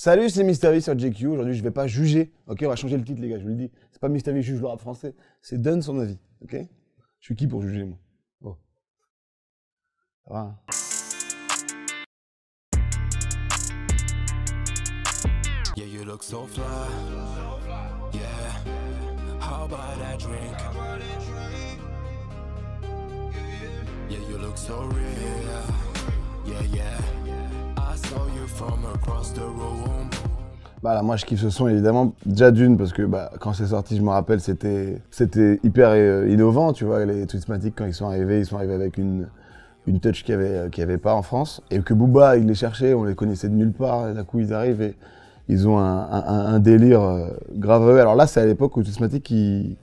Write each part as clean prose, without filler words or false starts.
Salut, c'est Mister V sur JQ. Aujourd'hui, je vais pas juger. Ok, on va changer le titre, les gars. Je vous le dis. C'est pas Mister V juge le rap français. C'est donne son avis. Ok. Je suis qui pour juger, moi? Oh. Ça va, hein. Yeah, you look so fly. Yeah. How about that drink? Yeah, you look so real. Yeah, yeah. I saw you from across the room. Bah là, moi je kiffe ce son évidemment, déjà d'une parce que bah, quand c'est sorti je me rappelle c'était hyper innovant, tu vois, les Twistmatic quand ils sont arrivés avec une touch qu'il y avait pas en France et que Booba il les cherchait, on les connaissait de nulle part et d'un coup ils arrivent et ils ont un délire grave à eux. Alors là c'est à l'époque où Twistmatic il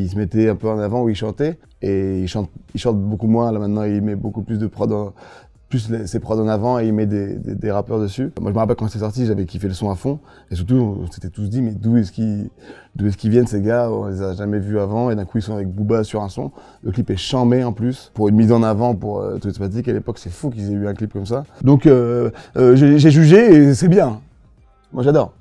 se mettait un peu en avant, où il chantait et il chante beaucoup moins, là maintenant il met beaucoup plus de prod ses prods en avant et il met des rappeurs dessus. Moi je me rappelle quand c'est sorti, j'avais kiffé le son à fond et surtout on s'était tous dit mais d'où est-ce qu'ils viennent ces gars, on les a jamais vus avant et d'un coup ils sont avec Booba sur un son. Le clip est chambé en plus pour une mise en avant pour Twistmatic. À l'époque c'est fou qu'ils aient eu un clip comme ça. Donc j'ai jugé et c'est bien. Moi j'adore.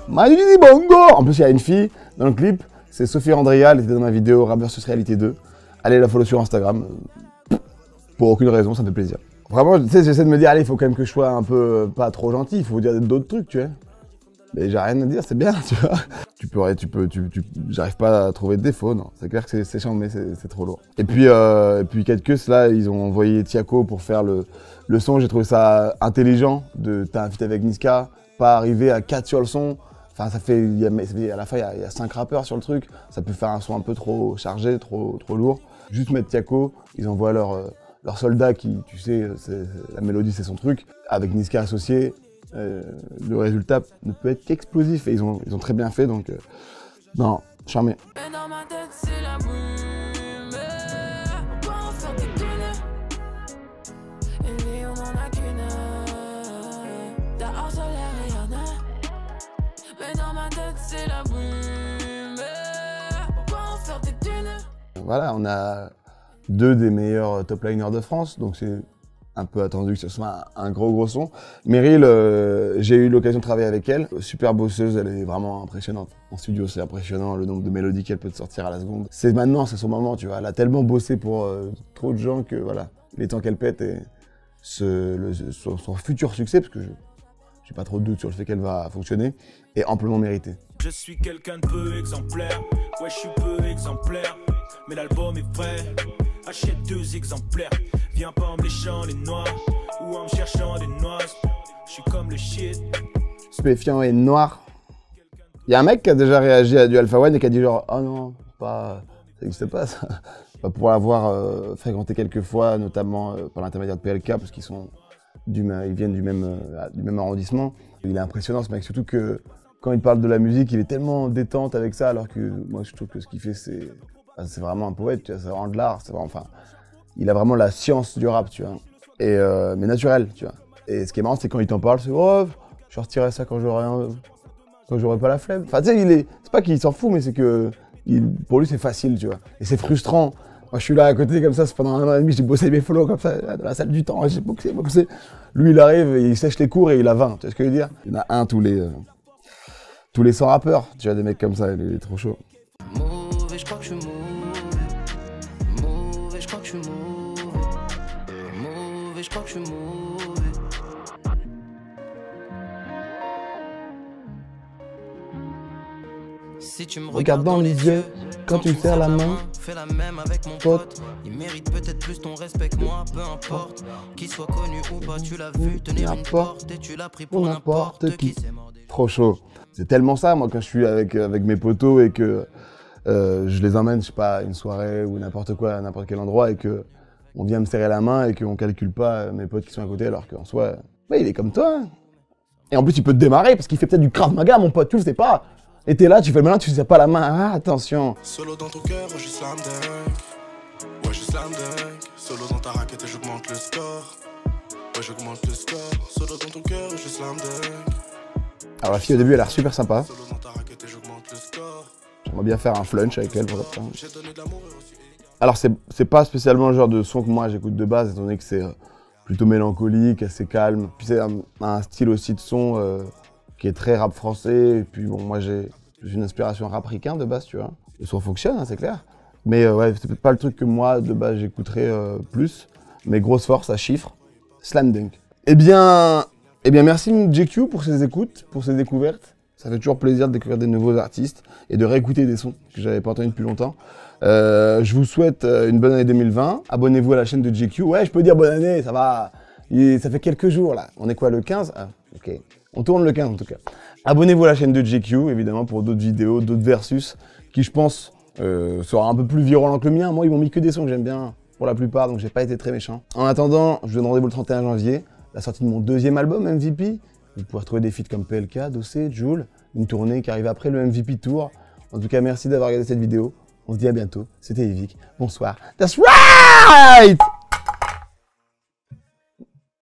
Manu dit bongo. En plus il y a une fille dans le clip, c'est Sophie Andrea, elle était dans ma vidéo Rap vs Réalité 2. Allez la follow sur Instagram. Pour aucune raison, ça me fait plaisir. Vraiment, tu sais, j'essaie de me dire, allez, il faut quand même que je sois un peu pas trop gentil, il faut dire d'autres trucs, tu vois. Mais j'ai rien à dire, c'est bien, tu vois. J'arrive pas à trouver de défaut, non. C'est clair que c'est chiant, mais c'est trop lourd. Et puis Ketkus, là, ils ont envoyé Tiako pour faire le son. J'ai trouvé ça intelligent de t'as un feat avec Niska, pas arriver à 4 sur le son. Enfin, à la fin, il y a 5 rappeurs sur le truc. Ça peut faire un son un peu trop chargé, trop lourd. Juste mettre Tiako, ils envoient leur soldat qui, tu sais, la mélodie, c'est son truc. Avec Niska associé, le résultat ne peut être qu'explosif. Et ils ont très bien fait, donc non, charmé. Voilà, on a deux des meilleurs top liners de France, donc c'est un peu attendu que ce soit un gros son. Meryl, j'ai eu l'occasion de travailler avec elle, super bosseuse, elle est vraiment impressionnante. En studio, c'est impressionnant le nombre de mélodies qu'elle peut te sortir à la seconde. C'est son moment, tu vois. Elle a tellement bossé pour trop de gens que voilà, il est temps qu'elle pète et son futur succès, parce que j'ai pas trop de doute sur le fait qu'elle va fonctionner, est amplement mérité. Je suis quelqu'un de peu exemplaire, ouais je suis peu exemplaire, mais l'album est vrai, achète 2 exemplaires, viens pas en me léchant les noix, ou en me cherchant des noix, je suis comme le shit. Stupéfiant et noir. Il y a un mec qui a déjà réagi à du Alpha One et qui a dit genre, oh non, ça n'existe pas ça. Pour l'avoir fréquenté quelques fois, notamment par l'intermédiaire de PLK, parce qu'ils viennent du même arrondissement. Il est impressionnant ce mec, surtout que quand il parle de la musique, il est tellement détente avec ça, alors que moi je trouve que ce qu'il fait c'est vraiment un poète, tu vois, c'est vraiment de l'art, il a vraiment la science du rap, tu vois, et mais naturel, tu vois. Et ce qui est marrant, c'est quand il t'en parle, c'est oh, je sortirai ça quand j'aurai pas la flemme. Enfin, tu sais, c'est pas qu'il s'en fout, mais c'est que pour lui c'est facile, tu vois, et c'est frustrant. Moi, je suis là à côté comme ça, pendant 1 an et demi, j'ai bossé mes flows comme ça, dans la salle du temps, j'ai boxé. Lui, il arrive, et il sèche les cours et il a 20, tu vois ce que je veux dire? Il y en a un tous les 100 rappeurs, tu vois, des mecs comme ça, il est trop chaud. Mauvais, je crois que je suis mauvais, je crois que je suis mauvais, je crois que je suis mauvais. Si tu me regarde dans les yeux, quand tu serres la main, fais la même avec mon pote. Il mérite peut-être plus ton respect que moi, peu importe. Qu'il soit connu ou pas, tu l'as vu tenir une porte et tu l'as pris pour n'importe qui. Trop chaud. C'est tellement ça, moi, quand je suis avec mes potos et que je les emmène, je sais pas, une soirée ou n'importe quoi, à n'importe quel endroit et que on vient me serrer la main et qu'on calcule pas mes potes qui sont à côté, alors qu'en soi, ouais, il est comme toi. Et en plus, il peut te démarrer parce qu'il fait peut-être du Krav Maga, mon pote, tu le sais pas. Et t'es là, tu fais le malin, tu sais pas la main, ah, attention. Solo dans ton cœur, je slam dunk. Ouais, je slam dunk. Solo dans ta raquette et j'augmente le score. Ouais, j'augmente le score. Solo dans ton cœur, je slam dunk. Alors la fille au début elle a l'air super sympa. J'aimerais bien faire un flunch avec elle pour ça. Alors c'est pas spécialement le genre de son que moi j'écoute de base, étant donné que c'est plutôt mélancolique, assez calme. Puis c'est un style aussi de son qui est très rap français. Et puis bon, moi j'ai une inspiration rap ricain de base, tu vois. Le son fonctionne, hein, c'est clair. Mais ouais, c'est peut-être pas le truc que moi de base j'écouterais plus. Mais grosse force à chiffres, Slam Dunk. Eh bien merci JQ pour ses écoutes, pour ses découvertes. Ça fait toujours plaisir de découvrir des nouveaux artistes et de réécouter des sons que j'avais pas entendus depuis longtemps. Je vous souhaite une bonne année 2020. Abonnez-vous à la chaîne de JQ. Ouais, je peux dire bonne année, ça va. Ça fait quelques jours là. On est quoi, le 15 ? Ah, ok. On tourne le 15 en tout cas. Abonnez-vous à la chaîne de JQ, évidemment, pour d'autres vidéos, d'autres versus, qui je pense sera un peu plus virulent que le mien. Moi, ils m'ont mis que des sons que j'aime bien pour la plupart, donc j'ai pas été très méchant. En attendant, je vous donne rendez-vous le 31 janvier, la sortie de mon deuxième album, MVP. Vous pouvez retrouver des feats comme PLK, Dossé, Jul, une tournée qui arrive après le MVP Tour. En tout cas, merci d'avoir regardé cette vidéo. On se dit à bientôt. C'était Yvick. Bonsoir. That's right!